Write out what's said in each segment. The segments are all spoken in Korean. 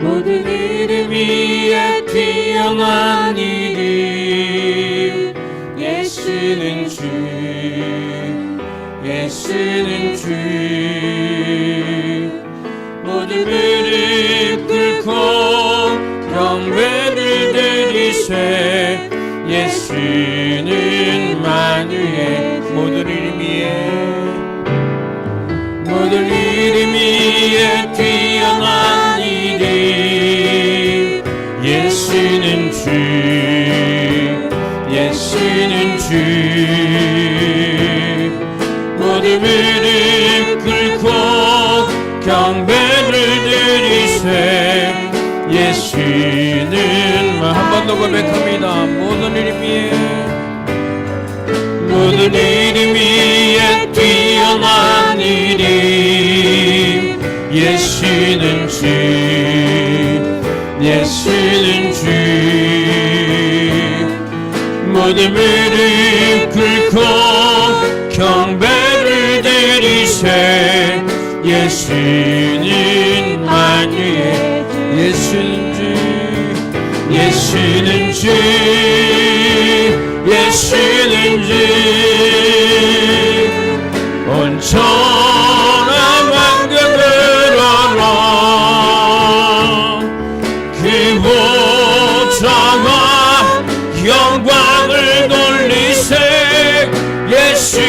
모든 이름 위에 뛰어난 이름 예수는 주 예수는 주 모든 무릎 꿇고 경배를 드리세 예수는 만유의 모든 이름 위에 뛰어난 이름 예수는 주 예수는 주 모든 무릎 꿇고 경배를 드리세 예수는 한 번 더 고백합니다. 모든 이름 위에 뛰어난 이름 예수는 주 예수는 주 모든 무릎 꿇고 경배를 드리세 예수는 만유의 예수는 주 예수는 주 예수는 주 온 천하 만국을 알아 그 보좌와 영광을 돌리세 예수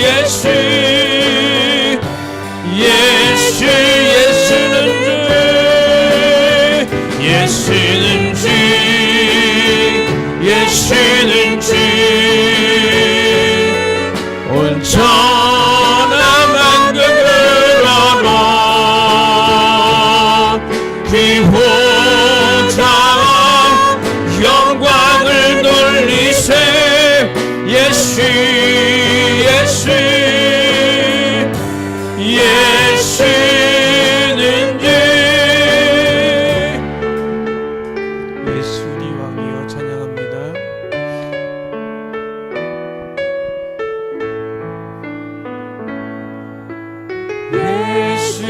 예수 예수 예수는 주 예수는 주 예수는 주 온 천하 만국을 알아 그 보좌와 영광을 돌리세 예수 예수 예수는 주 예수님 왕이여 찬양합니다. 예수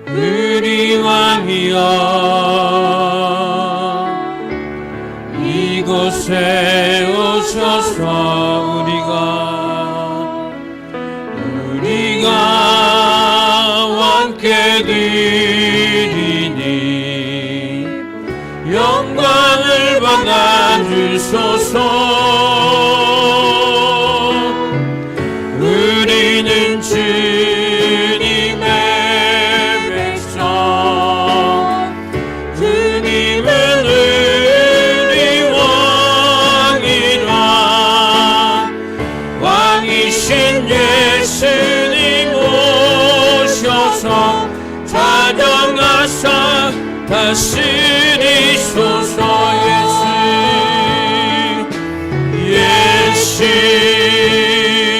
우리 왕이여 이곳에 오셔서 우리가 왕께 드리니 영광을 받아주소서 우리는 주님의 백성 주님은 우리 왕이라 왕이신 예수님 오셔서 찾아가사 다스리소서 예수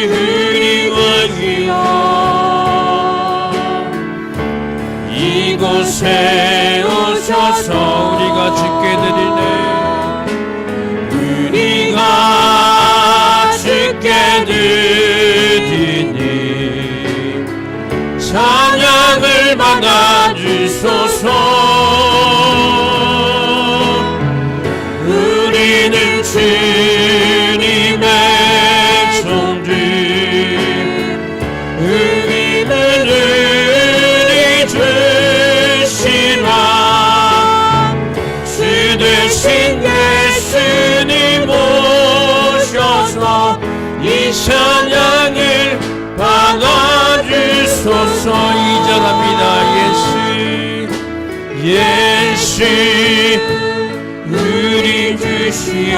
우리 왕이여 이곳에 오셔서 우리가 주께 드리니 찬양을 받아주소서 우리는 주님의 종들 우리는 우리 주시라 주 대신 예수님 오셔서 이 찬양을 받아주소서 이전합니다. 예수 우리 주시여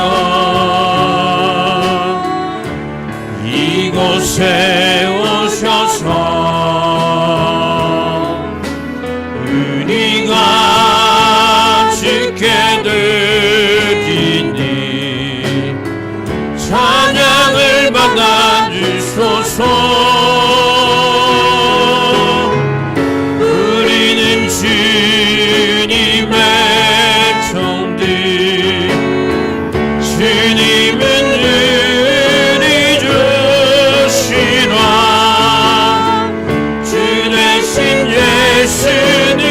이곳에 오셔서 우리가 주께 드리니 찬양을 받아주소서 우리는 주님의 종들 주님은 우리 주시라 주 대신 예수님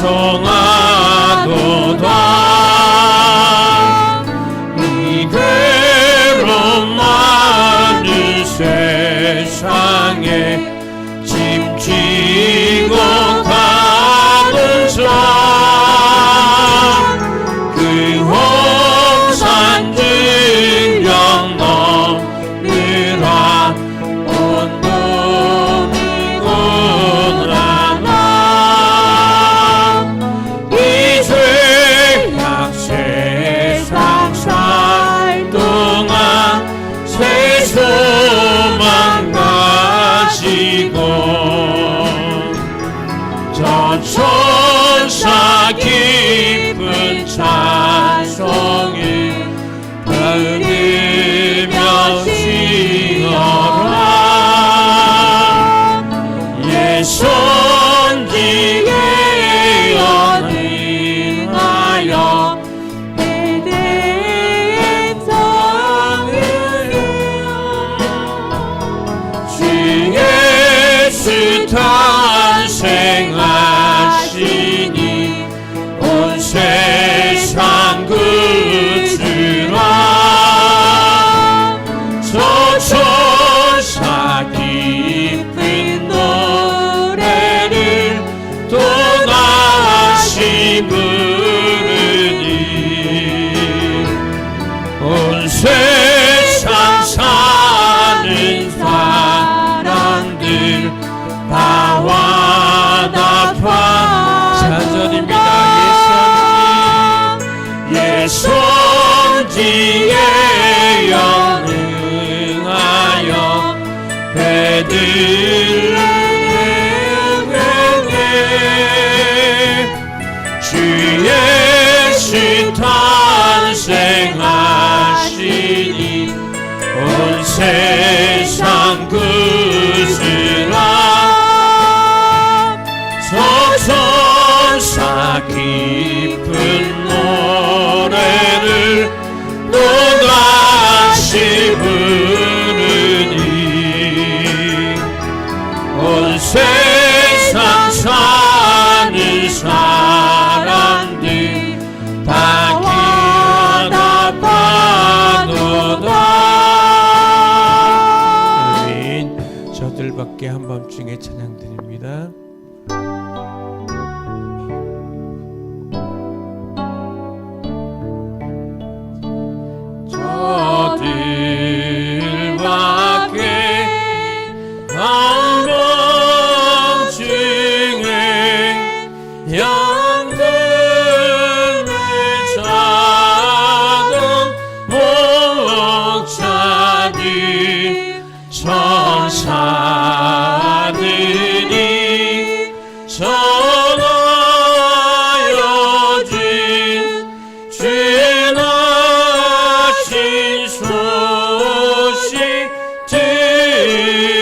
찬송하도다. 이 괴로움 많은 세상에 짐지고 가는 자, 그 홍산 증령 넘으라. 천사 깊은 찬송을 부르며 지어라. 예선지에 연인하여 베들레헴 성을 주 예수 탄생하시니 온 세상 그치라. 저 천사 깊은 노래를 또다시 부르니 온 세상 사는 사람들 바와 나파. 사절입니다. 예선지에 연응하여 베들레헴에 주 예수 탄생하시니 온 세상 그치라. 천사 깊은 노래를 또다시 부르니 온 세상 사는 사람들 다 기어나가도다. 아멘. 저들밖에 한밤중에 찬양드립니다. 저들밖에 한밤중에 양들을 자던 목자들 천사들이 전하여 준 죄나신 소식 들었네.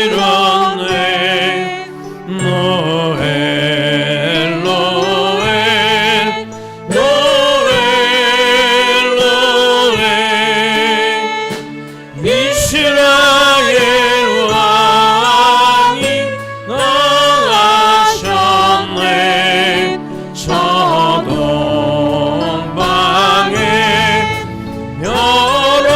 노엘 노엘 노엘 노엘 이스라엘 왕이 나가셨네. 서동방에 열어나가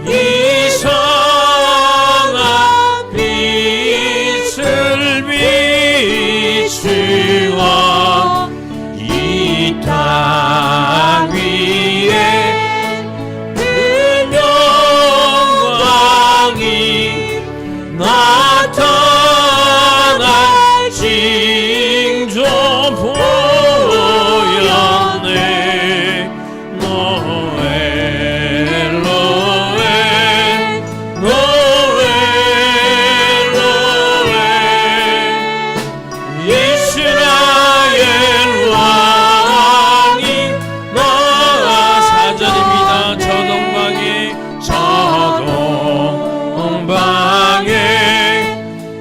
이상한 빛을 비추어 이 땅 위에 그 영광이 나타날 징조 보였네. 노엘 노엘 노엘 노엘 이스라엘 왕이 나가. 사절입니다. 저동방에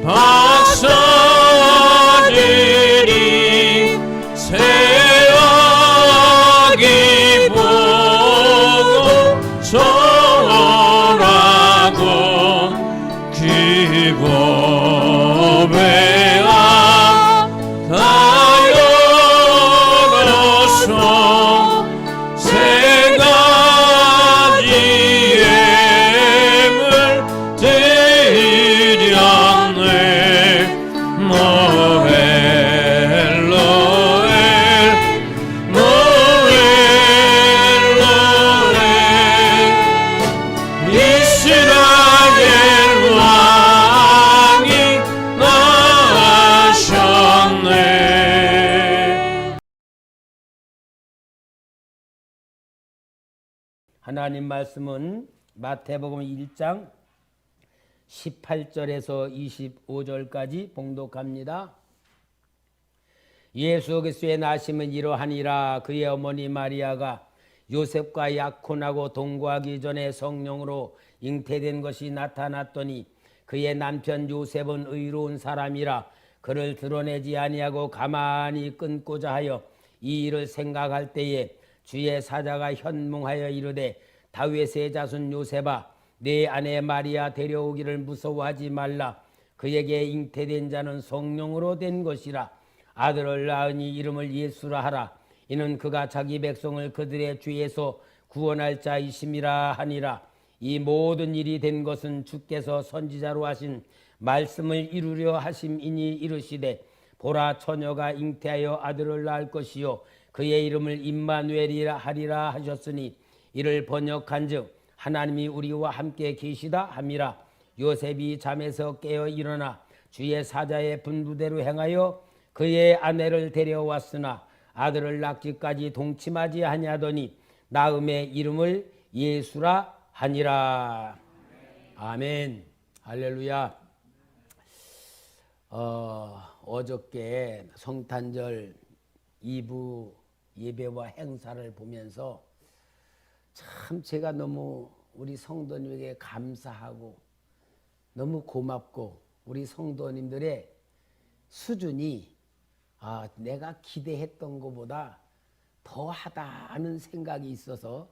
박사들 하나님 말씀은 마태복음 1장 18절에서 25절까지 봉독합니다. 예수 그리스도의 나심은 이러하니라. 그의 어머니 마리아가 요셉과 약혼하고 동거하기 전에 성령으로 잉태된 것이 나타났더니 그의 남편 요셉은 의로운 사람이라 그를 드러내지 아니하고 가만히 끊고자 하여 이 일을 생각할 때에 주의 사자가 현몽하여 이르되 다윗의 자손 요셉아 내 아내 마리아 데려오기를 무서워하지 말라. 그에게 잉태된 자는 성령으로 된 것이라. 아들을 낳으니 이름을 예수라 하라. 이는 그가 자기 백성을 그들의 죄에서 구원할 자이심이라 하니라. 이 모든 일이 된 것은 주께서 선지자로 하신 말씀을 이루려 하심이니 이르시되 보라 처녀가 잉태하여 아들을 낳을 것이요 그의 이름을 임마누엘이라 하리라 하셨으니 이를 번역한즉 하나님이 우리와 함께 계시다 함이라. 요셉이 잠에서 깨어 일어나 주의 사자의 분부대로 행하여 그의 아내를 데려왔으나 아들을 낳기까지 동침하지 아니하더니 낳음의 이름을 예수라 하니라. 아멘. 할렐루야. 어저께 성탄절 2부 예배와 행사를 보면서 참 제가 너무 우리 성도님에게 감사하고 너무 고맙고 우리 성도님들의 수준이 내가 기대했던 것보다 더하다는 생각이 있어서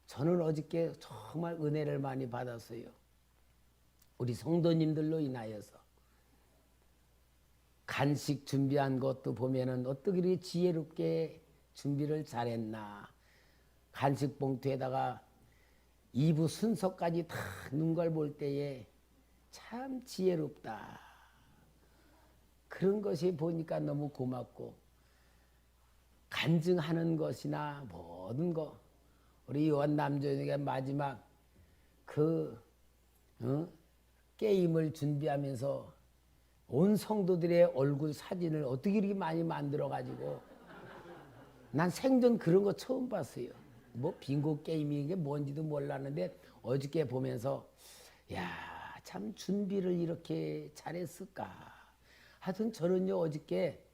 저는 어저께 정말 은혜를 많이 받았어요. 우리 성도님들로 인하여서 간식 준비한 것도 보면은 어떻게 이렇게 지혜롭게 준비를 잘했나. 간식 봉투에다가 2부 순서까지 다 넣은 걸 볼 때에 참 지혜롭다. 그런 것이 보니까 너무 고맙고 간증하는 것이나 모든 거 우리 요한 남조에게 마지막 게임을 준비하면서 온 성도들의 얼굴 사진을 어떻게 이렇게 많이 만들어 가지고 난 생전 그런 거 처음 봤어요. 뭐 빙고 게임이 게 뭔지도 몰랐는데 어저께 보면서 참 준비를 이렇게 잘했을까. 하여튼 저는요 어저께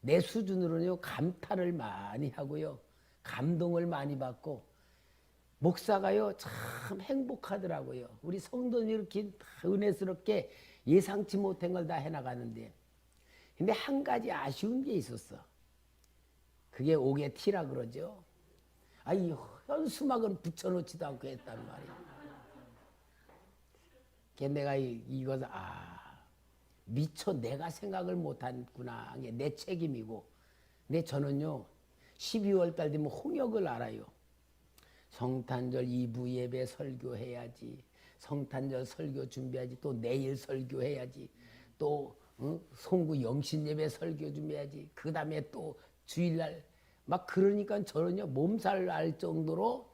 내 수준으로는요 감탄을 많이 하고요 감동을 많이 받고 목사가요 참 행복하더라고요. 우리 성도들이 이렇게 은혜스럽게 예상치 못한 걸 다 해나가는데 근데 한 가지 아쉬운 게 있었어. 그게 옥의 티라 그러죠. 이 현수막은 붙여놓지도 않고 했단 말이야. 내가 이거 미처 내가 생각을 못했구나. 이게 내 책임이고. 근데 저는요 12월 달 되면 홍역을 알아요. 성탄절 2부 예배 설교해야지. 성탄절 설교 준비해야지. 또 내일 설교해야지. 또 송구 영신 예배 설교 준비해야지. 그 다음에 또 주일날 막 그러니까 저는요 몸살 날 정도로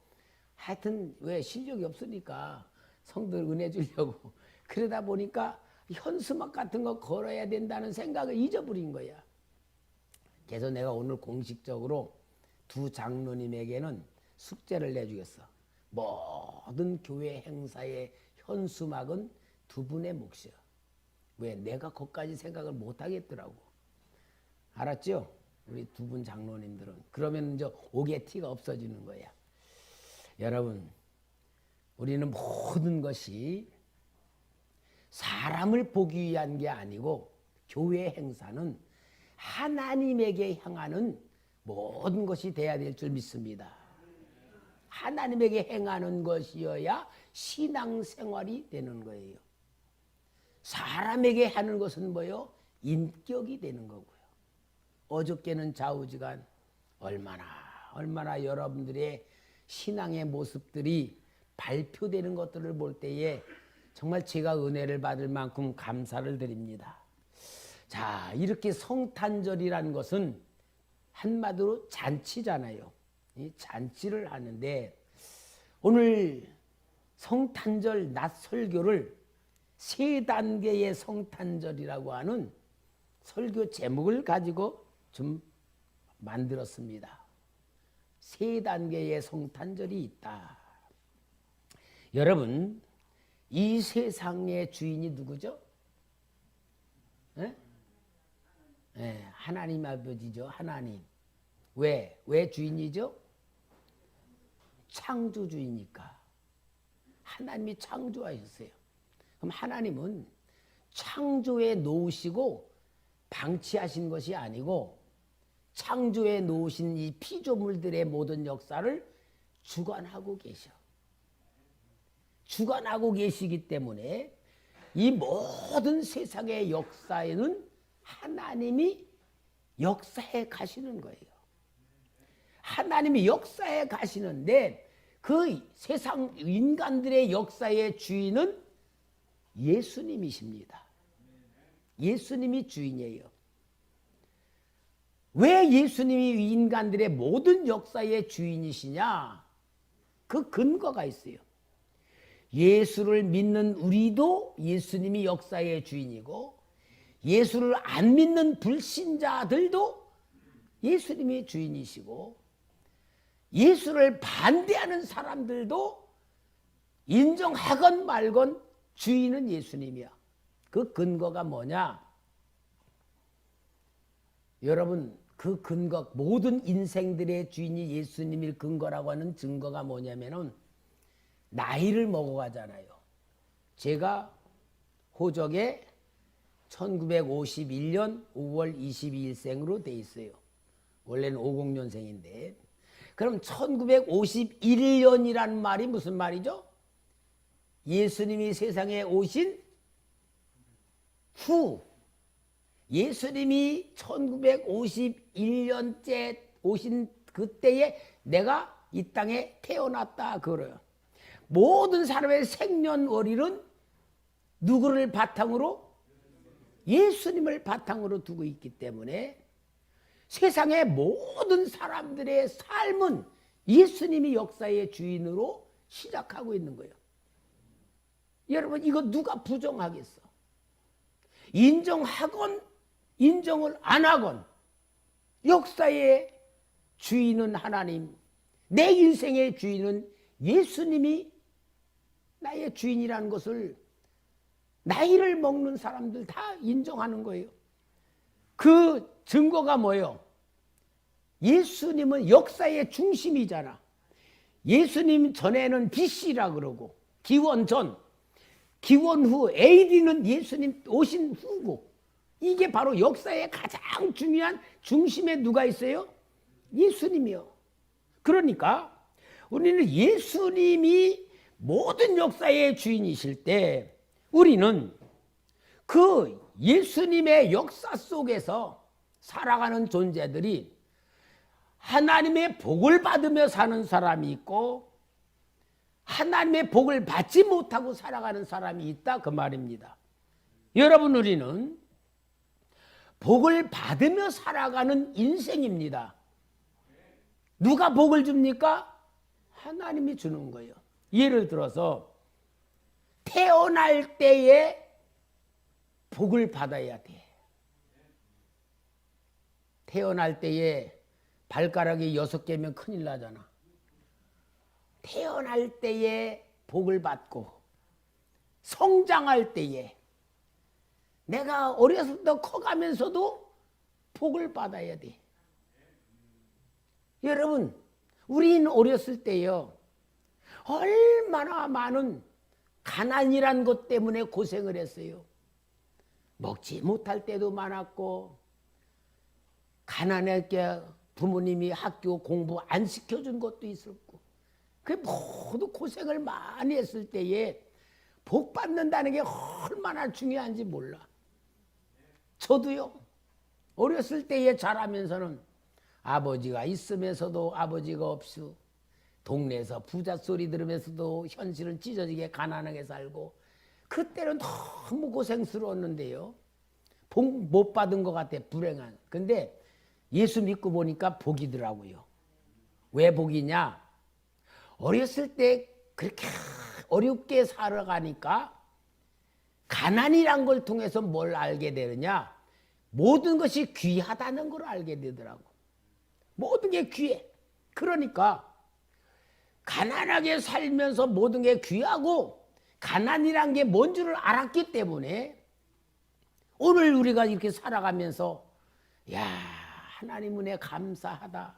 하여튼 왜 실력이 없으니까 성들 은혜 주려고 그러다 보니까 현수막 같은 거 걸어야 된다는 생각을 잊어버린 거야. 그래서 내가 오늘 공식적으로 두 장로님에게는 숙제를 내주겠어. 모든 교회 행사의 현수막은 두 분의 몫이야. 왜? 내가 거기까지 생각을 못 하겠더라고. 알았죠? 우리 두 분 장로님들은. 그러면 이제 옥의 티가 없어지는 거야. 여러분, 우리는 모든 것이 사람을 보기 위한 게 아니고 교회 행사는 하나님에게 향하는 모든 것이 돼야 될 줄 믿습니다. 하나님에게 행하는 것이어야 신앙생활이 되는 거예요. 사람에게 하는 것은 뭐요? 인격이 되는 거고요. 어저께는 좌우지간 얼마나 여러분들의 신앙의 모습들이 발표되는 것들을 볼 때에 정말 제가 은혜를 받을 만큼 감사를 드립니다. 자, 이렇게 성탄절이라는 것은 한마디로 잔치잖아요. 이 잔치를 하는데 오늘 성탄절 낮 설교를 세 단계의 성탄절이라고 하는 설교 제목을 가지고 좀 만들었습니다. 세 단계의 성탄절이 있다. 여러분, 이 세상의 주인이 누구죠? 예? 예, 하나님 아버지죠. 하나님. 왜 주인이죠? 창조주이니까. 하나님이 창조하셨어요. 그럼 하나님은 창조에 놓으시고 방치하신 것이 아니고 창조에 놓으신 이 피조물들의 모든 역사를 주관하고 계셔. 주관하고 계시기 때문에 이 모든 세상의 역사에는 하나님이 역사에 가시는 거예요. 하나님이 역사에 가시는데 그 세상 인간들의 역사의 주인은 예수님이십니다. 예수님이 주인이에요. 왜 예수님이 인간들의 모든 역사의 주인이시냐? 그 근거가 있어요. 예수를 믿는 우리도 예수님이 역사의 주인이고 예수를 안 믿는 불신자들도 예수님이 주인이시고 예수를 반대하는 사람들도 인정하건 말건 주인은 예수님이야. 그 근거가 뭐냐? 여러분, 그 근거, 모든 인생들의 주인이 예수님일 근거라고 하는 증거가 뭐냐면은 나이를 먹어가잖아요. 제가 호적에 1951년 5월 22일생으로 돼 있어요. 원래는 50년생인데. 그럼 1951년이란 말이 무슨 말이죠? 예수님이 세상에 오신 후, 예수님이 1951년째 오신 그때에 내가 이 땅에 태어났다 그래요. 모든 사람의 생년월일은 누구를 바탕으로? 예수님을 바탕으로 두고 있기 때문에 세상의 모든 사람들의 삶은 예수님이 역사의 주인으로 시작하고 있는 거예요. 여러분, 이거 누가 부정하겠어? 인정하건 인정을 안 하건 역사의 주인은 하나님, 내 인생의 주인은 예수님이 나의 주인이라는 것을 나이를 먹는 사람들 다 인정하는 거예요. 그 증거가 뭐예요? 예수님은 역사의 중심이잖아. 예수님 전에는 BC라 그러고 기원 전, 기원 후, AD는 예수님 오신 후고 이게 바로 역사의 가장 중요한 중심에 누가 있어요? 예수님이요. 그러니까 우리는 예수님이 모든 역사의 주인이실 때 우리는 그 예수님의 역사 속에서 살아가는 존재들이 하나님의 복을 받으며 사는 사람이 있고 하나님의 복을 받지 못하고 살아가는 사람이 있다 그 말입니다. 여러분, 우리는 복을 받으며 살아가는 인생입니다. 누가 복을 줍니까? 하나님이 주는 거예요. 예를 들어서 태어날 때에 복을 받아야 돼. 태어날 때에 발가락이 6개면 큰일 나잖아. 태어날 때에 복을 받고 성장할 때에 내가 어렸을 때 커가면서도 복을 받아야 돼. 여러분, 우리는 어렸을 때요 얼마나 많은 가난이란 것 때문에 고생을 했어요. 먹지 못할 때도 많았고 가난하게 부모님이 학교 공부 안 시켜준 것도 있었고 그 모두 고생을 많이 했을 때에 복 받는다는 게 얼마나 중요한지 몰라. 저도요 어렸을 때에 자라면서는 아버지가 있으면서도 아버지가 없이 동네에서 부자 소리 들으면서도 현실은 찢어지게 가난하게 살고 그때는 너무 고생스러웠는데요. 복 못 받은 것 같아. 불행한. 근데 예수 믿고 보니까 복이더라고요. 왜 복이냐? 어렸을 때 그렇게 어렵게 살아가니까 가난이란 걸 통해서 뭘 알게 되느냐? 모든 것이 귀하다는 걸 알게 되더라고. 모든 게 귀해. 그러니까 가난하게 살면서 모든 게 귀하고 가난이란 게 뭔 줄을 알았기 때문에 오늘 우리가 이렇게 살아가면서 야, 하나님 은혜 감사하다.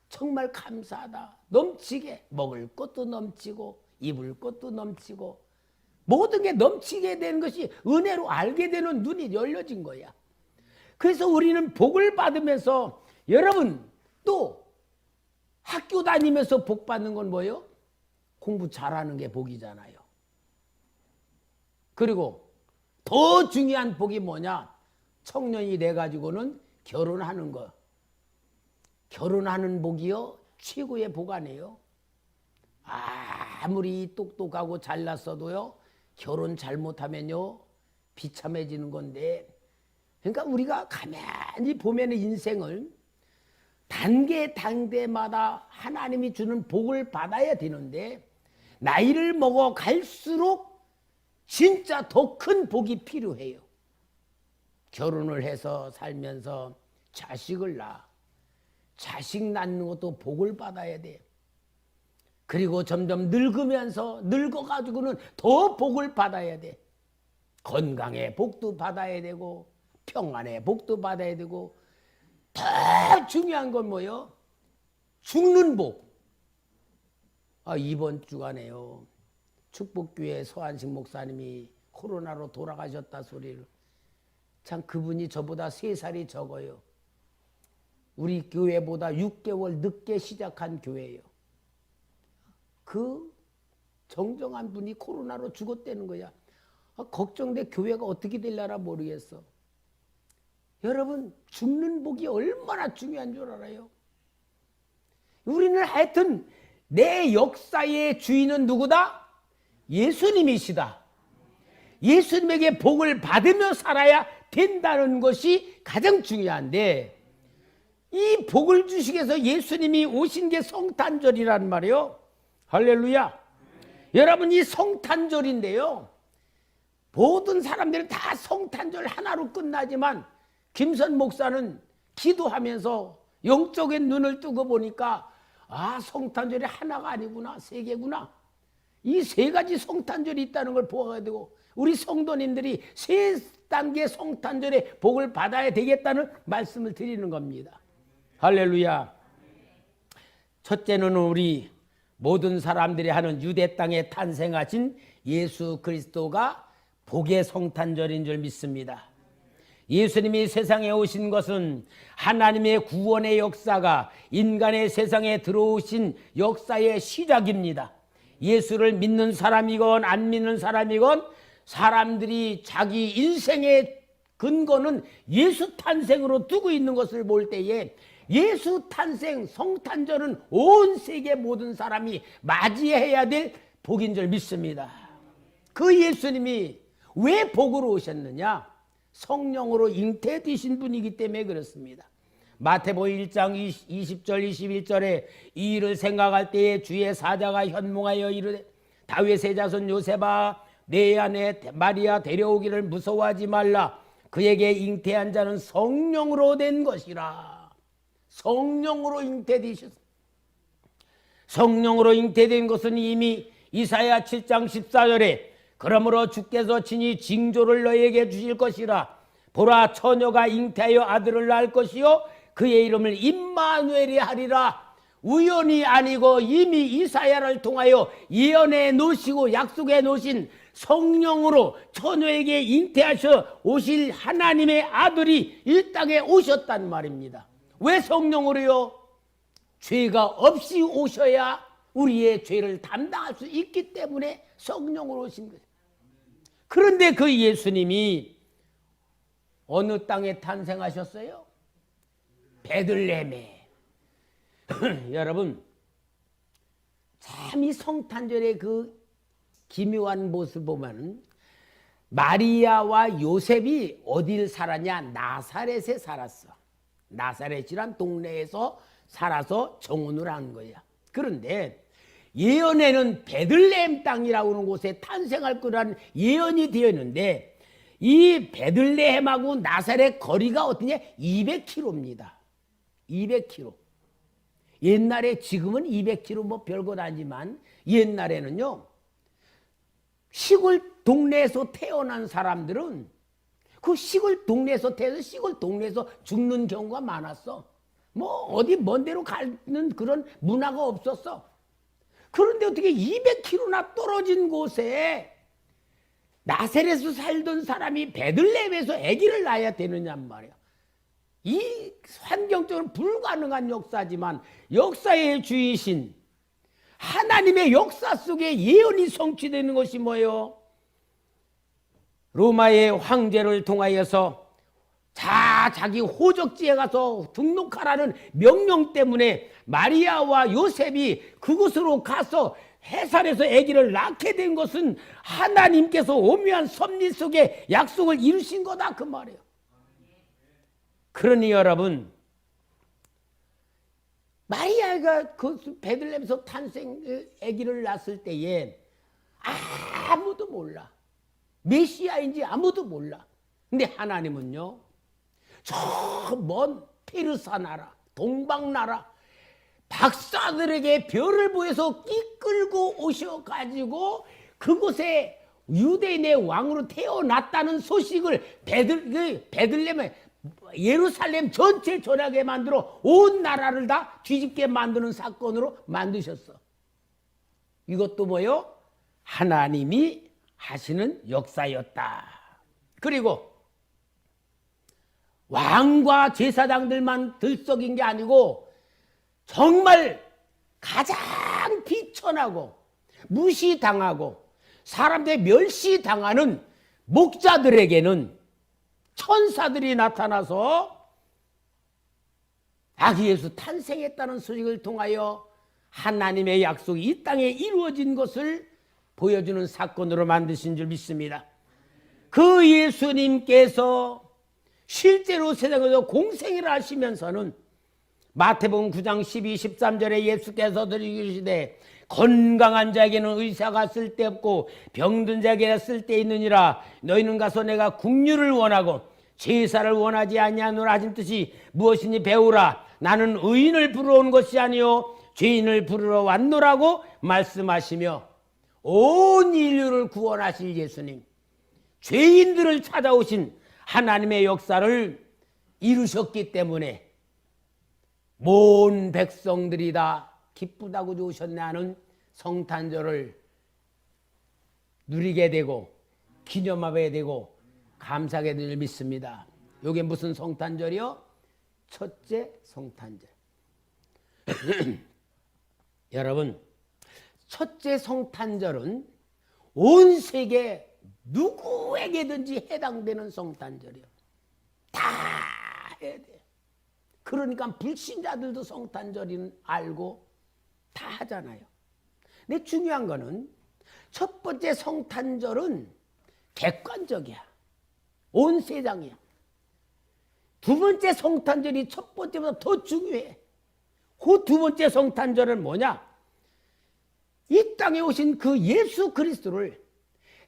정말 감사하다. 넘치게 먹을 것도 넘치고 입을 것도 넘치고 모든 게 넘치게 되는 것이 은혜로 알게 되는 눈이 열려진 거야. 그래서 우리는 복을 받으면서 여러분 또 학교 다니면서 복 받는 건 뭐예요? 공부 잘하는 게 복이잖아요. 그리고 더 중요한 복이 뭐냐? 청년이 돼가지고는 결혼하는 거. 결혼하는 복이요 최고의 복 아니에요. 아무리 똑똑하고 잘났어도요 결혼 잘못하면요 비참해지는 건데, 그러니까 우리가 가만히 보면 인생을 단계마다 하나님이 주는 복을 받아야 되는데 나이를 먹어 갈수록 진짜 더 큰 복이 필요해요. 결혼을 해서 살면서 자식을 낳아. 자식 낳는 것도 복을 받아야 돼. 그리고 점점 늙으면서 늙어가지고는 더 복을 받아야 돼. 건강의 복도 받아야 되고 평안의 복도 받아야 되고 더 중요한 건 뭐예요? 죽는 복. 이번 주간에요 축복교회 서한식 목사님이 코로나로 돌아가셨다 소리를. 참 그분이 저보다 3살이 적어요. 우리 교회보다 6개월 늦게 시작한 교회예요. 그 정정한 분이 코로나로 죽었다는 거야. 걱정돼. 교회가 어떻게 될려나 모르겠어. 여러분 죽는 복이 얼마나 중요한 줄 알아요? 우리는 하여튼 내 역사의 주인은 누구다? 예수님이시다. 예수님에게 복을 받으며 살아야 된다는 것이 가장 중요한데, 이 복을 주시기 위해서 예수님이 오신 게 성탄절이란 말이에요. 할렐루야. 여러분 이 성탄절인데요 모든 사람들이 다 성탄절 하나로 끝나지만 김선 목사는 기도하면서 영적인 눈을 뜨고 보니까 성탄절이 하나가 아니구나, 3개구나. 이 3가지 성탄절이 있다는 걸 보아야 되고 우리 성도님들이 3단계 성탄절의 복을 받아야 되겠다는 말씀을 드리는 겁니다. 할렐루야. 첫째는 우리 모든 사람들이 하는 유대 땅에 탄생하신 예수 그리스도가 복의 성탄절인 줄 믿습니다. 예수님이 세상에 오신 것은 하나님의 구원의 역사가 인간의 세상에 들어오신 역사의 시작입니다. 예수를 믿는 사람이건 안 믿는 사람이건 사람들이 자기 인생의 근거는 예수 탄생으로 두고 있는 것을 볼 때에 예수 탄생 성탄절은 온 세계 모든 사람이 맞이해야 될 복인 줄 믿습니다. 그 예수님이 왜 복으로 오셨느냐? 성령으로 잉태되신 분이기 때문에 그렇습니다. 마태복음 1장 20절 21절에 이 일을 생각할 때에 주의 사자가 현몽하여 이르되 다윗의 자손 요셉아 내 아내 마리아 데려오기를 무서워하지 말라. 그에게 잉태한 자는 성령으로 된 것이라. 성령으로 잉태되셨습니다. 성령으로 잉태된 것은 이미 이사야 7장 14절에 그러므로 주께서 친히 징조를 너에게 주실 것이라. 보라 처녀가 잉태하여 아들을 낳을 것이요 그의 이름을 임마누엘이 하리라. 우연이 아니고 이미 이사야를 통하여 예언해 놓으시고 약속해 놓으신 성령으로 처녀에게 잉태하셔 오실 하나님의 아들이 이 땅에 오셨단 말입니다. 왜 성령으로요? 죄가 없이 오셔야 우리의 죄를 담당할 수 있기 때문에 성령으로 오신 거예요. 그런데 그 예수님이 어느 땅에 탄생하셨어요? 베들레헴에. 여러분 참 이 성탄절의 그 기묘한 모습 보면 마리아와 요셉이 어딜 살았냐? 나사렛에 살았어. 나사렛이란 동네에서 살아서 정혼을 한 거야. 그런데 예언에는 베들레헴 땅이라고 하는 곳에 탄생할 거라는 예언이 되어 있는데 이 베들레헴하고 나사렛 거리가 어떠냐? 200km입니다. 200km. 옛날에 지금은 200km 뭐 별것 아니지만 옛날에는요. 시골 동네에서 태어난 사람들은 그 시골 동네에서 태어나서 시골 동네에서 죽는 경우가 많았어. 뭐 어디 먼 데로 가는 그런 문화가 없었어. 그런데 어떻게 200km나 떨어진 곳에 나사렛에서 살던 사람이 베들레헴에서 아기를 낳아야 되느냔 말이야. 이 환경적으로 불가능한 역사지만 역사의 주이신 하나님의 역사 속에 예언이 성취되는 것이 뭐예요? 로마의 황제를 통하여서 자기 호적지에 가서 등록하라는 명령 때문에 마리아와 요셉이 그곳으로 가서 해산에서 아기를 낳게 된 것은 하나님께서 오묘한 섭리 속에 약속을 이루신 거다 그 말이에요. 그러니 여러분, 마리아가 그 베들레헴에서 아기를 낳았을 때에 아무도 몰라. 메시아인지 아무도 몰라. 근데 하나님은요, 저 먼 페르사 나라, 동방 나라 박사들에게 별을 보여서 이끌고 오셔가지고 그곳에 유대인의 왕으로 태어났다는 소식을 베들레헴에 예루살렘 전체 전하게 만들어 온 나라를 다 뒤집게 만드는 사건으로 만드셨어. 이것도 뭐요? 하나님이 하시는 역사였다. 그리고 왕과 제사장들만 들썩인 게 아니고 정말 가장 비천하고 무시당하고 사람들의 멸시당하는 목자들에게는 천사들이 나타나서 아기 예수 탄생했다는 소식을 통하여 하나님의 약속이 이 땅에 이루어진 것을 보여주는 사건으로 만드신 줄 믿습니다. 그 예수님께서 실제로 세상에서 공생을 하시면서는 마태복음 9장 12, 13절에 예수께서 이르시되 건강한 자에게는 의사가 쓸데없고 병든 자에게는 쓸데있느니라. 너희는 가서 내가 긍휼을 원하고 제사를 원하지 아니하노라 하신 뜻이 무엇이니 배우라. 나는 의인을 부르러 온 것이 아니요 죄인을 부르러 왔노라고 말씀하시며 온 인류를 구원하실 예수님, 죄인들을 찾아오신 하나님의 역사를 이루셨기 때문에 모든 백성들이 다 기쁘다고 좋으셨네 하는 성탄절을 누리게 되고 기념하게 되고 감사하게 될 믿습니다. 이게 무슨 성탄절이요? 첫째 성탄절. 여러분, 첫째 성탄절은 온 세계 누구에게든지 해당되는 성탄절이요. 다 해야 돼. 그러니까 불신자들도 성탄절인 알고 다 하잖아요. 근데 중요한 거는 첫 번째 성탄절은 객관적이야. 온 세상이야. 두 번째 성탄절이 첫 번째보다 더 중요해. 그 두 번째 성탄절은 뭐냐? 이 땅에 오신 그 예수 그리스도를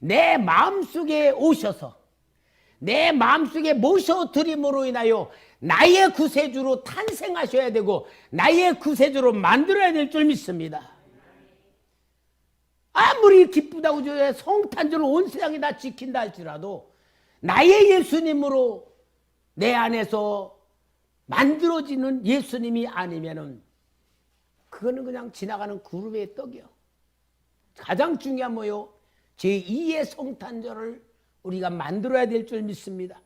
내 마음속에 오셔서 내 마음속에 모셔드림으로 인하여 나의 구세주로 탄생하셔야 되고 나의 구세주로 만들어야 될 줄 믿습니다. 아무리 기쁘다고 성탄절을 온 세상이 다 지킨다 할지라도 나의 예수님으로 내 안에서 만들어지는 예수님이 아니면은 그거는 그냥 지나가는 구름의 떡이요. 가장 중요한 뭐요? 제2의 성탄절을 우리가 만들어야 될 줄 믿습니다.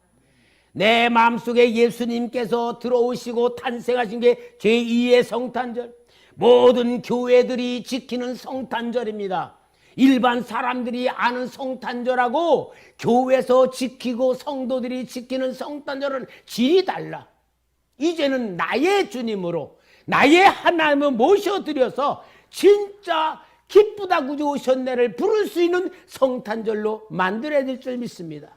내 마음속에 예수님께서 들어오시고 탄생하신 게 제2의 성탄절. 모든 교회들이 지키는 성탄절입니다. 일반 사람들이 아는 성탄절하고 교회에서 지키고 성도들이 지키는 성탄절은 질이 달라. 이제는 나의 주님으로 나의 하나님을 모셔드려서 진짜 기쁘다고 좋으셨네를 부를 수 있는 성탄절로 만들어야 될 줄 믿습니다.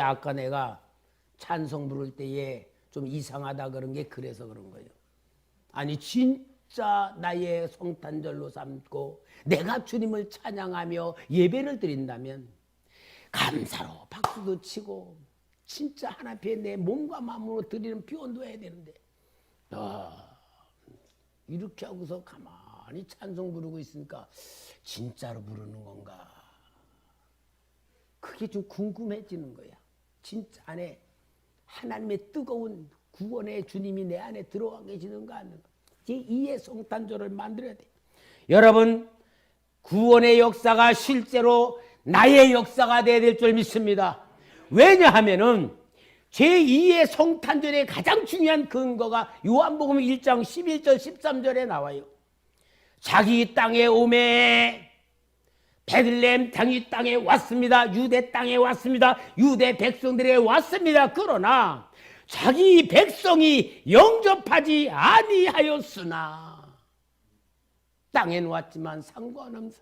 아까 내가 찬송 부를 때에 좀 이상하다 그런 게 그래서 그런 거예요. 아니 진짜 나의 성탄절로 삼고 내가 주님을 찬양하며 예배를 드린다면 감사로 박수도 치고 진짜 하나님 앞에 내 몸과 마음으로 드리는 비원도 해야 되는데 이렇게 하고서 가만히 찬송 부르고 있으니까 진짜로 부르는 건가? 그게 좀 궁금해지는 거야. 진짜 안에 하나님의 뜨거운 구원의 주님이 내 안에 들어와 계시는가 하는 거. 제2의 성탄절을 만들어야 돼. 여러분, 구원의 역사가 실제로 나의 역사가 되어야 될 줄 믿습니다. 왜냐하면은 제2의 성탄절의 가장 중요한 근거가 요한복음 1장 11절 13절에 나와요. 자기 땅에 오매 베들레헴 당이 땅에 왔습니다. 유대 땅에 왔습니다. 유대 백성들에 왔습니다. 그러나 자기 백성이 영접하지 아니하였으나 땅에는 왔지만 상관없어.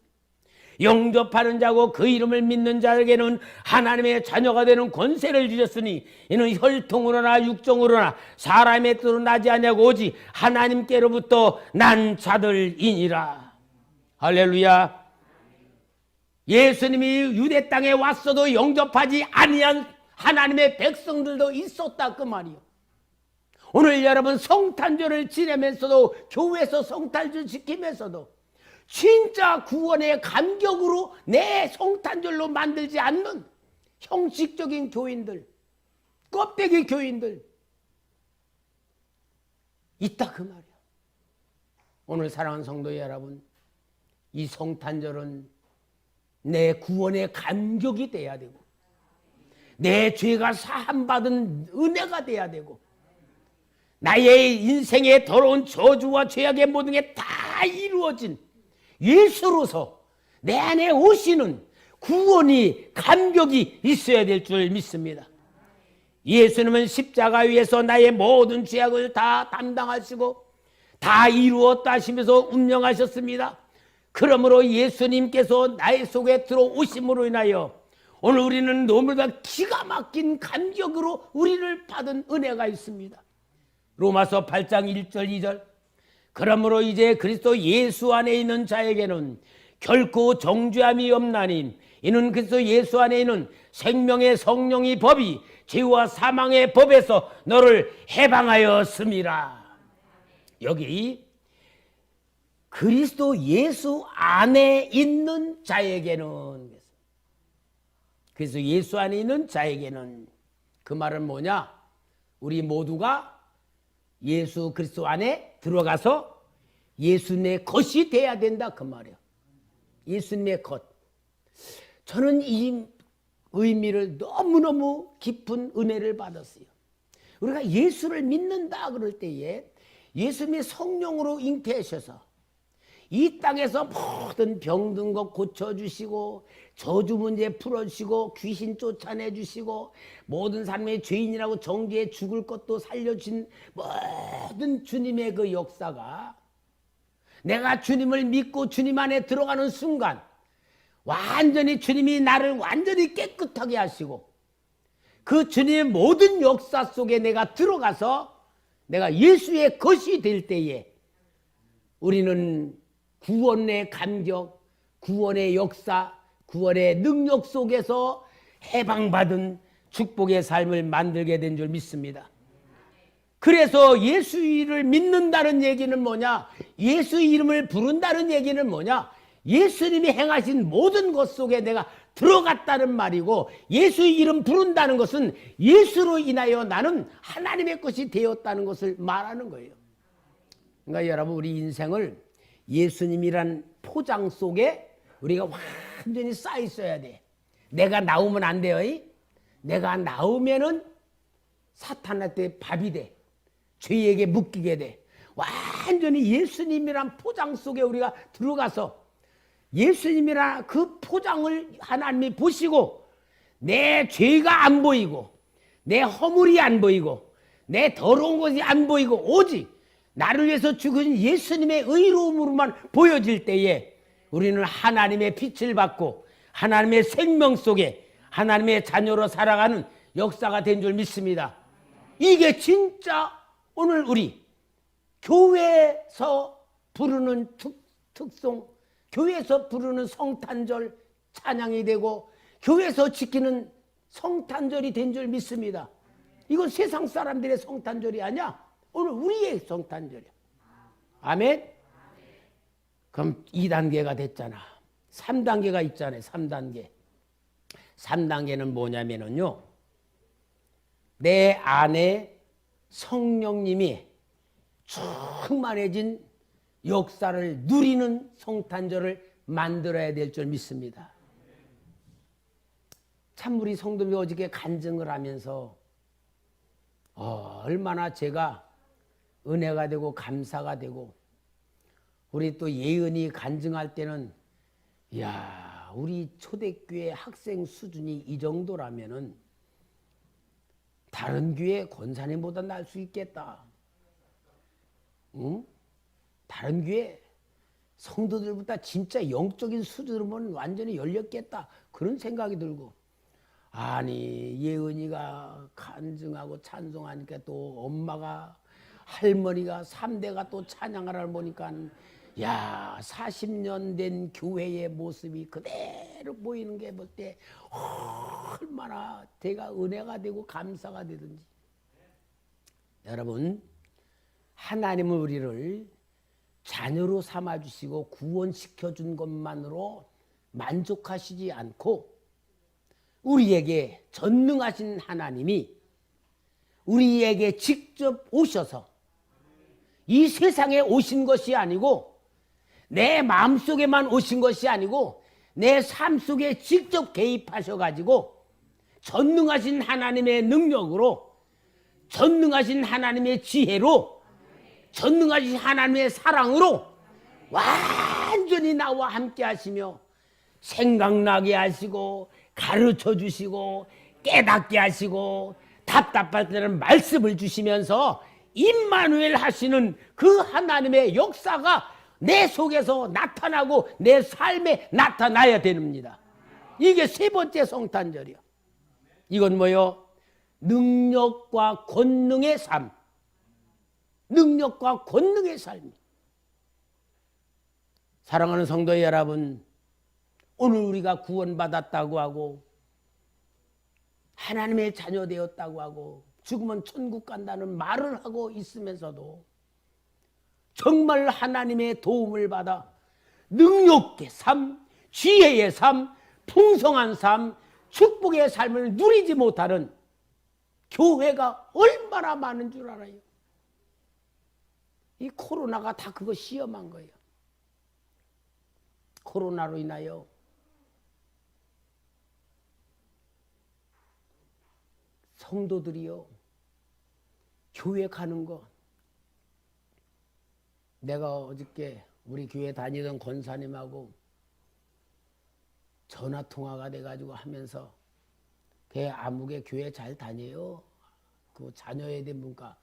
영접하는 자고 그 이름을 믿는 자에게는 하나님의 자녀가 되는 권세를 주셨으니 이는 혈통으로나 육정으로나 사람의 뜻으로 나지 아니하고 오직 하나님께로부터 난 자들이니라. 할렐루야. 예수님이 유대 땅에 왔어도 영접하지 아니한 하나님의 백성들도 있었다 그 말이요. 오늘 여러분 성탄절을 지내면서도 교회에서 성탄절 지키면서도 진짜 구원의 감격으로 내 성탄절로 만들지 않는 형식적인 교인들, 껍데기 교인들 있다 그 말이야. 오늘 사랑하는 성도 여러분, 이 성탄절은 내 구원의 감격이 돼야 되고 내 죄가 사함받은 은혜가 돼야 되고 나의 인생의 더러운 저주와 죄악의 모든 게 다 이루어진 예수로서 내 안에 오시는 구원이 감격이 있어야 될 줄 믿습니다. 예수님은 십자가 위에서 나의 모든 죄악을 다 담당하시고 다 이루었다 하시면서 운명하셨습니다. 그러므로 예수님께서 나의 속에 들어오심으로 인하여 오늘 우리는 너무나 기가 막힌 감격으로 우리를 받은 은혜가 있습니다. 로마서 8장 1절 2절 그러므로 이제 그리스도 예수 안에 있는 자에게는 결코 정죄함이 없나니 이는 그리스도 예수 안에 있는 생명의 성령의 법이 죄와 사망의 법에서 너를 해방하였음이라. 여기 그리스도 예수 안에 있는 자에게는 그래서 예수 안에 있는 자에게는 그 말은 뭐냐? 우리 모두가 예수 그리스도 안에 들어가서 예수님의 것이 돼야 된다 그 말이에요. 예수님의 것. 저는 이 의미를 너무너무 깊은 은혜를 받았어요. 우리가 예수를 믿는다 그럴 때에 예수님이 성령으로 잉태하셔서 이 땅에서 모든 병든 것 고쳐주시고 저주 문제 풀어주시고 귀신 쫓아내주시고 모든 사람의 죄인이라고 정죄해 죽을 것도 살려주신 모든 주님의 그 역사가 내가 주님을 믿고 주님 안에 들어가는 순간 완전히 주님이 나를 완전히 깨끗하게 하시고 그 주님의 모든 역사 속에 내가 들어가서 내가 예수의 것이 될 때에 우리는 구원의 감격, 구원의 역사, 구원의 능력 속에서 해방받은 축복의 삶을 만들게 된 줄 믿습니다. 그래서 예수를 믿는다는 얘기는 뭐냐? 예수 이름을 부른다는 얘기는 뭐냐? 예수님이 행하신 모든 것 속에 내가 들어갔다는 말이고 예수 이름 부른다는 것은 예수로 인하여 나는 하나님의 것이 되었다는 것을 말하는 거예요. 그러니까 여러분 우리 인생을 예수님이란 포장 속에 우리가 완전히 쌓여 있어야 돼. 내가 나오면 안 돼요. 내가 나오면은 사탄한테 밥이 돼. 죄에게 묶이게 돼. 완전히 예수님이란 포장 속에 우리가 들어가서 예수님이란 그 포장을 하나님이 보시고 내 죄가 안 보이고 내 허물이 안 보이고 내 더러운 것이 안 보이고 오직 나를 위해서 죽으신 예수님의 의로움으로만 보여질 때에 우리는 하나님의 빛을 받고 하나님의 생명 속에 하나님의 자녀로 살아가는 역사가 된 줄 믿습니다. 이게 진짜 오늘 우리 교회에서 부르는 특송, 교회에서 부르는 성탄절 찬양이 되고 교회에서 지키는 성탄절이 된 줄 믿습니다. 이건 세상 사람들의 성탄절이 아니야. 오늘 우리의 성탄절이야. 아멘? 그럼 2단계가 됐잖아. 3단계가 있잖아요. 3단계. 3단계는 뭐냐면요. 내 안에 성령님이 충만해진 역사를 누리는 성탄절을 만들어야 될 줄 믿습니다. 참 우리 성도님이 어저께 간증을 하면서 얼마나 제가 은혜가 되고 감사가 되고, 우리 또 예은이 간증할 때는 야, 우리 초대교회 학생 수준이 이 정도라면은 다른 교회 권사님보다 날 수 있겠다. 응? 다른 교회 성도들보다 진짜 영적인 수준으로는 완전히 열렸겠다. 그런 생각이 들고, 아니 예은이가 간증하고 찬송하니까 또 엄마가 할머니가 3대가 또 찬양하라 보니까 야, 40년 된 교회의 모습이 그대로 보이는 게 볼 때 얼마나 제가 은혜가 되고 감사가 되든지. 여러분, 하나님은 우리를 자녀로 삼아주시고 구원시켜준 것만으로 만족하시지 않고, 우리에게 전능하신 하나님이 우리에게 직접 오셔서 이 세상에 오신 것이 아니고, 내 마음속에만 오신 것이 아니고 내 삶 속에 직접 개입하셔가지고 전능하신 하나님의 능력으로, 전능하신 하나님의 지혜로, 전능하신 하나님의 사랑으로 완전히 나와 함께 하시며 생각나게 하시고 가르쳐 주시고 깨닫게 하시고 답답할 때는 말씀을 주시면서 임마누엘 하시는 그 하나님의 역사가 내 속에서 나타나고 내 삶에 나타나야 됩니다. 이게 세 번째 성탄절이요. 이건 뭐요? 능력과 권능의 삶. 능력과 권능의 삶. 사랑하는 성도 여러분, 오늘 우리가 구원받았다고 하고 하나님의 자녀 되었다고 하고 죽으면 천국 간다는 말을 하고 있으면서도 정말 하나님의 도움을 받아 능력의 삶, 지혜의 삶, 풍성한 삶, 축복의 삶을 누리지 못하는 교회가 얼마나 많은 줄 알아요. 이 코로나가 다 그거 시험한 거예요. 코로나로 인하여 성도들이요, 교회 가는 거, 내가 어저께 우리 교회 다니던 권사님하고 전화 통화가 돼가지고 하면서 걔 아무개 교회 잘 다녀요. 그 자녀에 대한 분과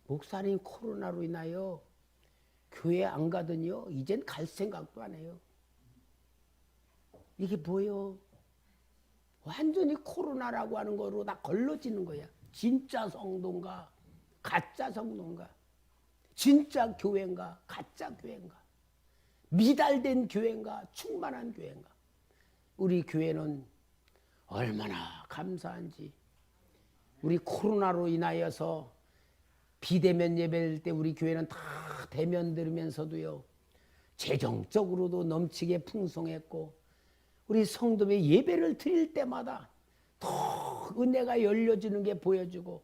목사님 코로나로 인하여 교회 안 가더니요, 이젠 갈 생각도 안 해요. 이게 뭐예요? 완전히 코로나라고 하는 거로 다 걸러지는 거야. 진짜 성도인가 가짜 성도인가, 진짜 교회인가 가짜 교회인가, 미달된 교회인가 충만한 교회인가. 우리 교회는 얼마나 감사한지, 우리 코로나로 인하여서 비대면 예배일 때 우리 교회는 다 대면 들으면서도요, 재정적으로도 넘치게 풍성했고, 우리 성도의 예배를 드릴 때마다 더 은혜가 열려지는 게 보여지고,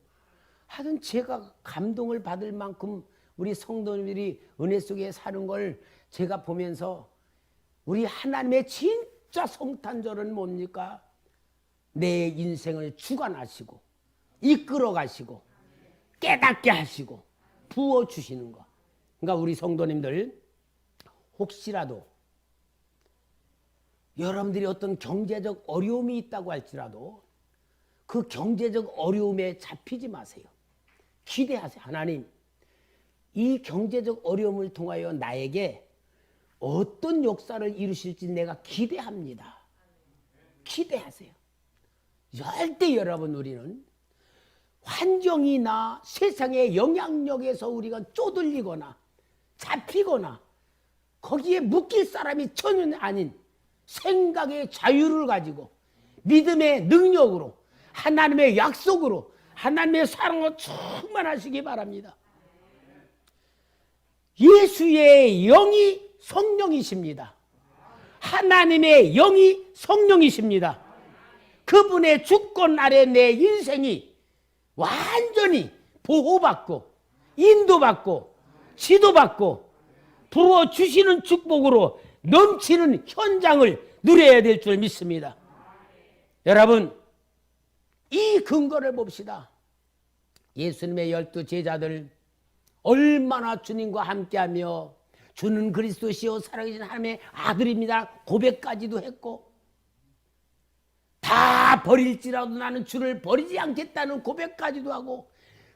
하여튼 제가 감동을 받을 만큼 우리 성도님들이 은혜 속에 사는 걸 제가 보면서, 우리 하나님의 진짜 성탄절은 뭡니까? 내 인생을 주관하시고 이끌어 가시고 깨닫게 하시고 부어주시는 거. 그러니까 우리 성도님들, 혹시라도 여러분들이 어떤 경제적 어려움이 있다고 할지라도 그 경제적 어려움에 잡히지 마세요. 기대하세요. 하나님, 이 경제적 어려움을 통하여 나에게 어떤 역사를 이루실지 내가 기대합니다. 기대하세요. 절대 여러분, 우리는 환경이나 세상의 영향력에서 우리가 쪼들리거나 잡히거나 거기에 묶일 사람이 전혀 아닌 생각의 자유를 가지고 믿음의 능력으로 하나님의 약속으로 하나님의 사랑으로 충만하시기 바랍니다. 예수의 영이 성령이십니다. 하나님의 영이 성령이십니다. 그분의 주권 아래 내 인생이 완전히 보호받고 인도받고 지도받고 부어주시는 축복으로 넘치는 현장을 누려야 될 줄 믿습니다. 여러분, 이 근거를 봅시다. 예수님의 12 제자들 얼마나 주님과 함께하며 주는 그리스도시요 살아계신 하나님의 아들입니다 고백까지도 했고, 다 버릴지라도 나는 주를 버리지 않겠다는 고백까지도 하고,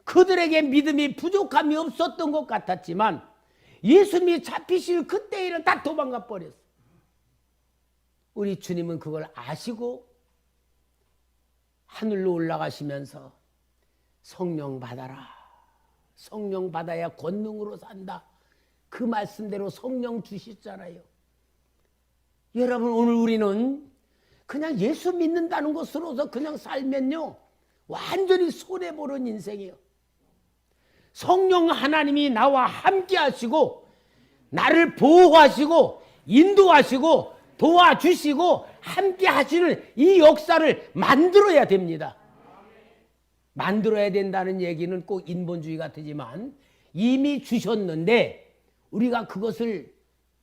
그들에게 믿음이 부족함이 없었던 것 같았지만 예수님이 잡히실 그때에는 다 도망가 버렸어. 우리 주님은 그걸 아시고 하늘로 올라가시면서 성령 받아라, 성령 받아야 권능으로 산다, 그 말씀대로 성령 주셨잖아요. 여러분, 오늘 우리는 그냥 예수 믿는다는 것으로서 그냥 살면요 완전히 손해보는 인생이에요. 성령 하나님이 나와 함께 하시고 나를 보호하시고 인도하시고 도와주시고 함께 하시는 이 역사를 만들어야 됩니다. 만들어야 된다는 얘기는 꼭 인본주의 같지만 이미 주셨는데 우리가 그것을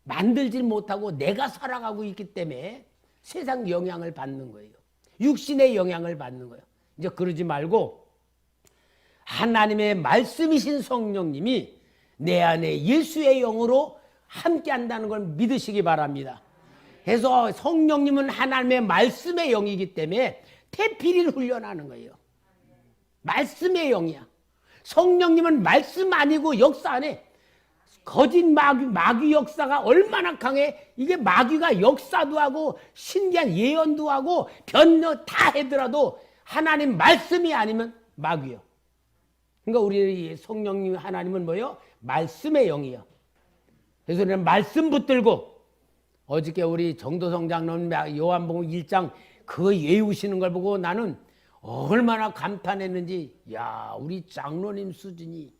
만들지 못하고 내가 살아가고 있기 때문에 세상 영향을 받는 거예요. 육신의 영향을 받는 거예요. 이제 그러지 말고 하나님의 말씀이신 성령님이 내 안에 예수의 영으로 함께 한다는 걸 믿으시기 바랍니다. 그래서 성령님은 하나님의 말씀의 영이기 때문에 태필이를 훈련하는 거예요. 말씀의 영이야. 성령님은 말씀 아니고 역사 안 해. 거짓 마귀 역사가 얼마나 강해. 이게 마귀가 역사도 하고 신기한 예언도 하고 변명 다 하더라도 하나님 말씀이 아니면 마귀요. 그러니까 우리 성령님 하나님은 뭐요? 말씀의 영이요. 그래서 우리는 말씀 붙들고, 어저께 우리 정도성 장로님 요한복음 1장 그거 외우시는 걸 보고 나는 얼마나 감탄했는지. 야, 우리 장로님 수준이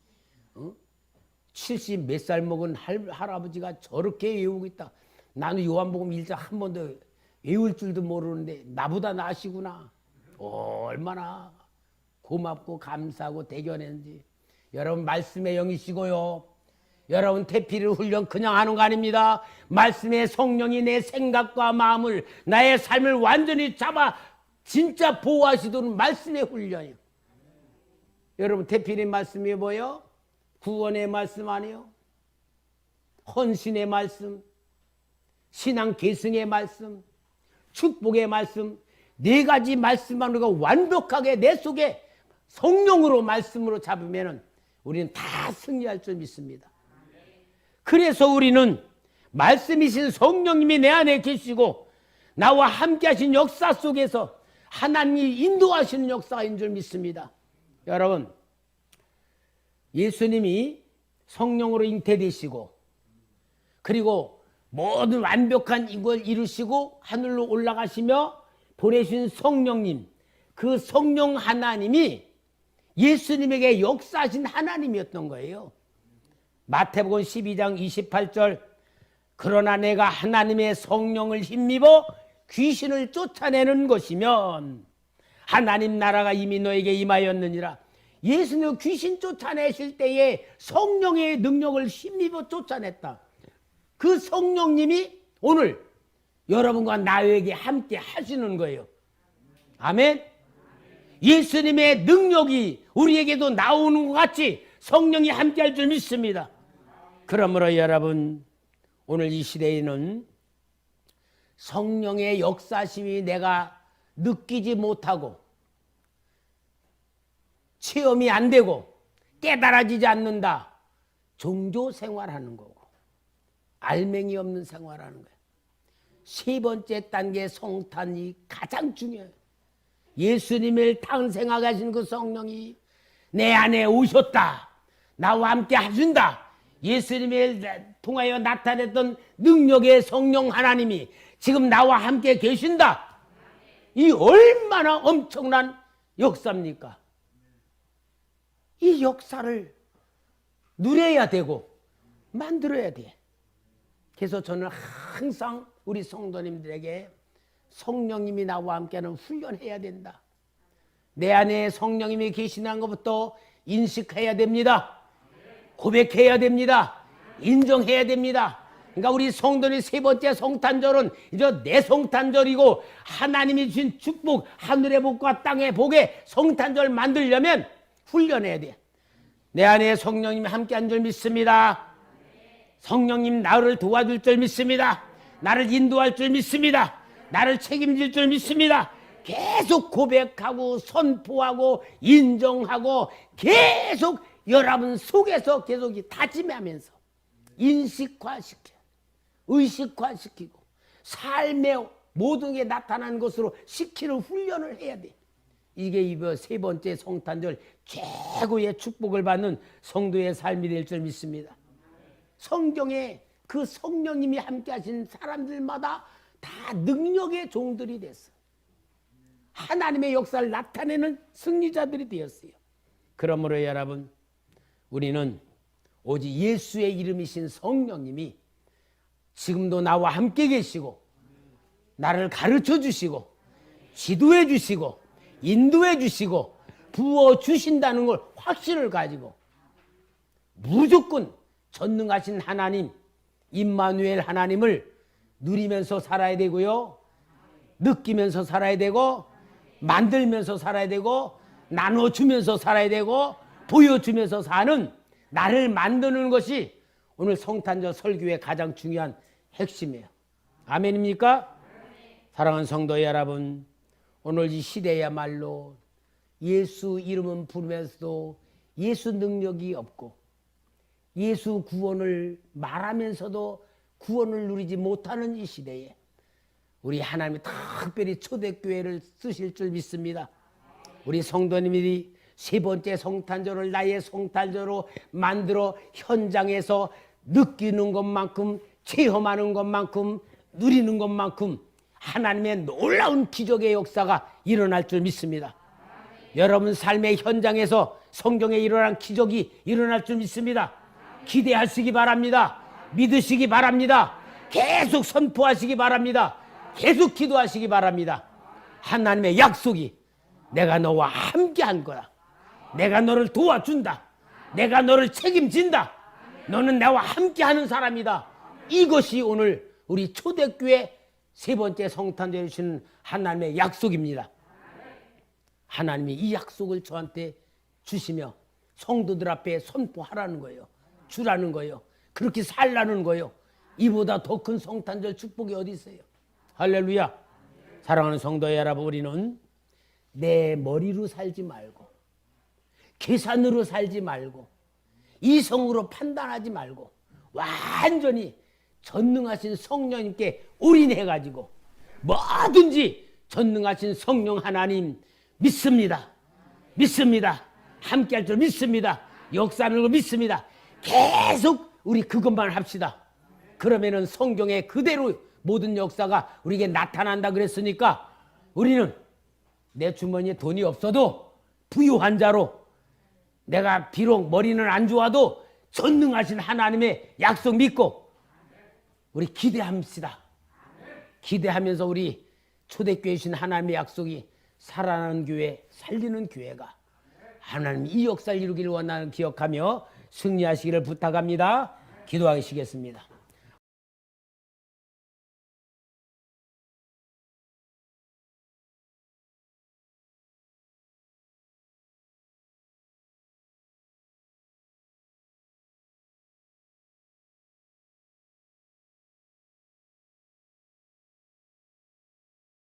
70 몇 살 먹은 할아버지가 저렇게 외우고 있다. 나는 요한복음 1장 한 번도 외울 줄도 모르는데 나보다 나으시구나. 얼마나 고맙고 감사하고 대견했는지. 여러분, 말씀의 영이시고요. 여러분, 태필을 훈련 그냥 하는 거 아닙니다. 말씀의 성령이 내 생각과 마음을, 나의 삶을 완전히 잡아 진짜 보호하시도록 말씀의 훈련이에요. 여러분, 태필의 말씀이 뭐예요? 구원의 말씀 아니에요? 헌신의 말씀, 신앙 계승의 말씀, 축복의 말씀, 네 가지 말씀만 우리가 완벽하게 내 속에 성령으로 말씀으로 잡으면 우리는 다 승리할 줄 믿습니다. 그래서 우리는 말씀이신 성령님이 내 안에 계시고 나와 함께 하신 역사 속에서 하나님이 인도하시는 역사인 줄 믿습니다. 여러분, 예수님이 성령으로 잉태되시고 그리고 모든 완벽한 이걸 이루시고 하늘로 올라가시며 보내신 성령님, 그 성령 하나님이 예수님에게 역사하신 하나님이었던 거예요. 마태복음 12장 28절, 그러나 내가 하나님의 성령을 힘입어 귀신을 쫓아내는 것이면 하나님 나라가 이미 너에게 임하였느니라. 예수님 귀신 쫓아내실 때에 성령의 능력을 힘입어 쫓아냈다. 그 성령님이 오늘 여러분과 나에게 함께 하시는 거예요. 아멘. 예수님의 능력이 우리에게도 나오는 것 같이 성령이 함께 할 줄 믿습니다. 그러므로 여러분, 오늘 이 시대에는 성령의 역사심이 내가 느끼지 못하고 체험이 안 되고 깨달아지지 않는다. 종교 생활하는 거고 알맹이 없는 생활하는 거예요. 세 번째 단계 성탄이 가장 중요해요. 예수님을 탄생하게 하신 그 성령이 내 안에 오셨다. 나와 함께 하신다. 예수님을 통하여 나타냈던 능력의 성령 하나님이 지금 나와 함께 계신다. 이 얼마나 엄청난 역사입니까? 이 역사를 누려야 되고 만들어야 돼. 그래서 저는 항상 우리 성도님들에게 성령님이 나와 함께하는 훈련해야 된다. 내 안에 성령님이 계시는 것부터 인식해야 됩니다. 고백해야 됩니다. 인정해야 됩니다. 그러니까 우리 성도님 세 번째 성탄절은 이제 내 성탄절이고 하나님이 주신 축복, 하늘의 복과 땅의 복의 성탄절 만들려면 훈련해야 돼. 내 안에 성령님이 함께한 줄 믿습니다. 성령님 나를 도와줄 줄 믿습니다. 나를 인도할 줄 믿습니다. 나를 책임질 줄 믿습니다. 계속 고백하고 선포하고 인정하고 계속 여러분 속에서 계속 다짐하면서 인식화시켜 의식화시키고 삶의 모든 게 나타나는 것으로 시키는 훈련을 해야 돼. 이게 이번 세 번째 성탄절 최고의 축복을 받는 성도의 삶이 될 줄 믿습니다. 성경에 그 성령님이 함께 하신 사람들마다 다 능력의 종들이 됐어. 하나님의 역사를 나타내는 승리자들이 되었어요. 그러므로 여러분, 우리는 오직 예수의 이름이신 성령님이 지금도 나와 함께 계시고 나를 가르쳐 주시고 지도해 주시고 인도해 주시고 부어 주신다는 걸 확신을 가지고 무조건 전능하신 하나님 임마누엘 하나님을 누리면서 살아야 되고요. 느끼면서 살아야 되고 만들면서 살아야 되고 나눠주면서 살아야 되고 보여주면서 사는 나를 만드는 것이 오늘 성탄절 설교의 가장 중요한 핵심이에요. 아멘입니까? 사랑하는 성도 여러분, 오늘 이 시대야말로 예수 이름은 부르면서도 예수 능력이 없고 예수 구원을 말하면서도 구원을 누리지 못하는 이 시대에 우리 하나님이 특별히 초대교회를 쓰실 줄 믿습니다. 우리 성도님들이 세 번째 성탄절을 나의 성탄절로 만들어 현장에서 느끼는 것만큼 체험하는 것만큼 누리는 것만큼 하나님의 놀라운 기적의 역사가 일어날 줄 믿습니다. 여러분 삶의 현장에서 성경에 일어난 기적이 일어날 줄 믿습니다. 기대하시기 바랍니다. 믿으시기 바랍니다. 계속 선포하시기 바랍니다. 계속 기도하시기 바랍니다. 하나님의 약속이 내가 너와 함께한 거다. 내가 너를 도와준다. 내가 너를 책임진다. 너는 나와 함께하는 사람이다. 이것이 오늘 우리 초대교회 세 번째 성탄절에 주시는 하나님의 약속입니다. 하나님이 이 약속을 저한테 주시며 성도들 앞에 선포하라는 거예요. 주라는 거예요. 그렇게 살라는 거예요. 이보다 더 큰 성탄절 축복이 어디 있어요? 할렐루야. 사랑하는 성도 여러분, 우리는 내 머리로 살지 말고 계산으로 살지 말고 이성으로 판단하지 말고 완전히 전능하신 성령님께 올인해가지고 뭐든지 전능하신 성령 하나님 믿습니다. 믿습니다. 함께할 줄 믿습니다. 역사하는 걸 믿습니다. 계속 우리 그것만 합시다. 그러면은 성경에 그대로 모든 역사가 우리에게 나타난다 그랬으니까 우리는 내 주머니에 돈이 없어도 부유한 자로 내가 비록 머리는 안 좋아도 전능하신 하나님의 약속 믿고 우리 기대합시다. 기대하면서 우리 초대교회에 주신 하나님의 약속이 살아나는 교회, 살리는 교회가 하나님 이 역사를 이루기를 원하는 기억하며 승리하시기를 부탁합니다. 기도하시겠습니다.